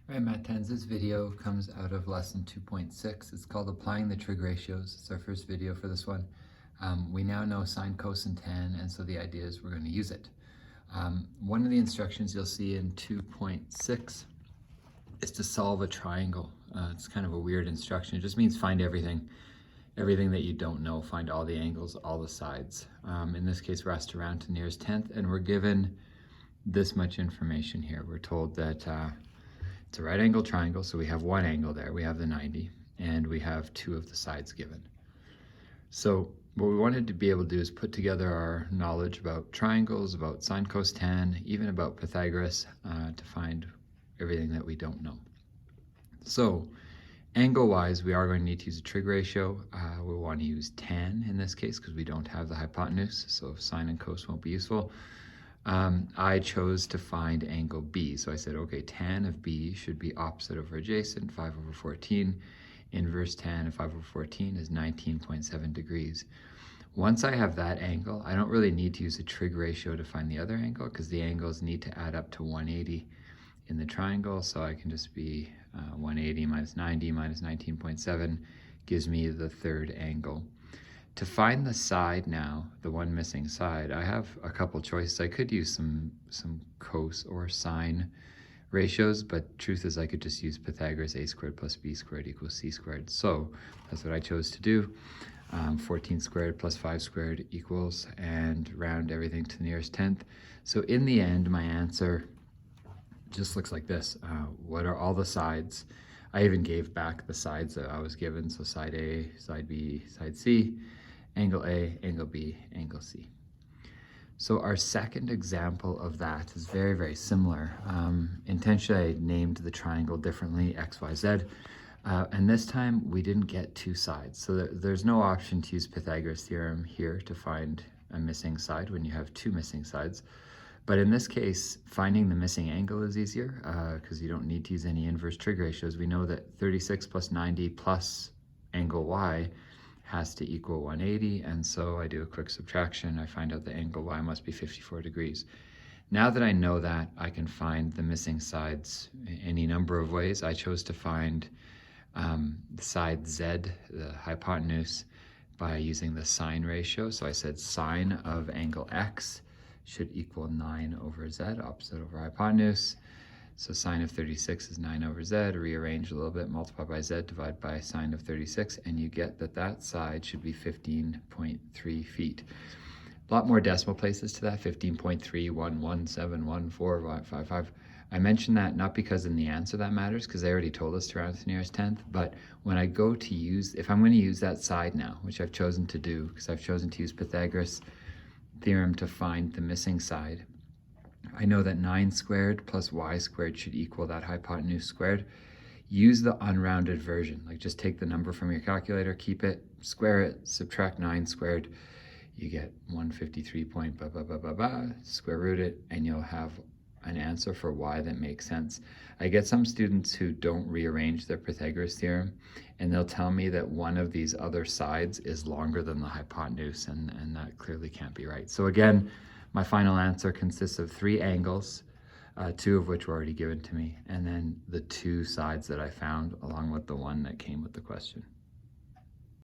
All right, Math 10s, this video comes out of lesson 2.6. It's called Applying the Trig Ratios. It's our first video for this one. We now know sine, cos, and tan, and so the idea is we're going to use it. One of the instructions you'll see in 2.6 is to solve a triangle. It's kind of a weird instruction. It just means find everything that you don't know, find all the angles, all the sides. In this case, we're asked to round to nearest tenth, and we're given this much information here. We're told that it's a right angle triangle, so we have one angle there, we have the 90, and we have two of the sides given. So what we wanted to be able to do is put together our knowledge about triangles, about sine, cos, tan, even about Pythagoras to find everything that we don't know. So angle-wise, we are going to need to use a trig ratio. We want to use tan in this case because we don't have the hypotenuse, so sine and cos won't be useful. I chose to find angle B. So I said, okay, tan of B should be opposite over adjacent, 5/14. Inverse tan of 5/14 is 19.7 degrees. Once I have that angle, I don't really need to use a trig ratio to find the other angle because the angles need to add up to 180 in the triangle. So I can just be 180 minus 90 minus 19.7 gives me the third angle. To find the side now, the one missing side, I have a couple choices. I could use some cos or sine ratios, but truth is I could just use Pythagoras, a squared plus b squared equals c squared. So that's what I chose to do. 14 squared plus 5 squared equals, and round everything to the nearest tenth. So in the end, my answer just looks like this. What are all the sides? I even gave back the sides that I was given. So side A, side B, side C. Angle A, angle B, angle C. So our second example of that is very, very similar. Intentionally, I named the triangle differently, X, Y, Z. And this time we didn't get two sides. So there's no option to use Pythagoras theorem here to find a missing side when you have two missing sides. But in this case, finding the missing angle is easier because you don't need to use any inverse trig ratios. We know that 36 plus 90 plus angle Y has to equal 180, and so I do a quick subtraction. I find out the angle Y must be 54 degrees. Now that I know that, I can find the missing sides any number of ways. I chose to find the side Z, the hypotenuse, by using the sine ratio. So I said sine of angle X should equal 9 over Z, opposite over hypotenuse. So sine of 36 is 9 over Z, rearrange a little bit, multiply by Z, divide by sine of 36, and you get that that side should be 15.3 feet. A lot more decimal places to that, 15.311714555. I mention that not because in the answer that matters, because they already told us to round to the nearest tenth, but when I go to use, if I'm going to use that side now, which I've chosen to do, because I've chosen to use Pythagoras theorem to find the missing side, I know that 9 squared plus y squared should equal that hypotenuse squared. Use the unrounded version. Like just take the number from your calculator, keep it, square it, subtract 9 squared. You get 153 point blah, blah, blah, blah, blah, square root it, and you'll have an answer for y that makes sense. I get some students who don't rearrange their Pythagoras theorem, and they'll tell me that one of these other sides is longer than the hypotenuse, and that clearly can't be right. So again, my final answer consists of 3 angles, 2 of which were already given to me, and then the 2 sides that I found along with the one that came with the question.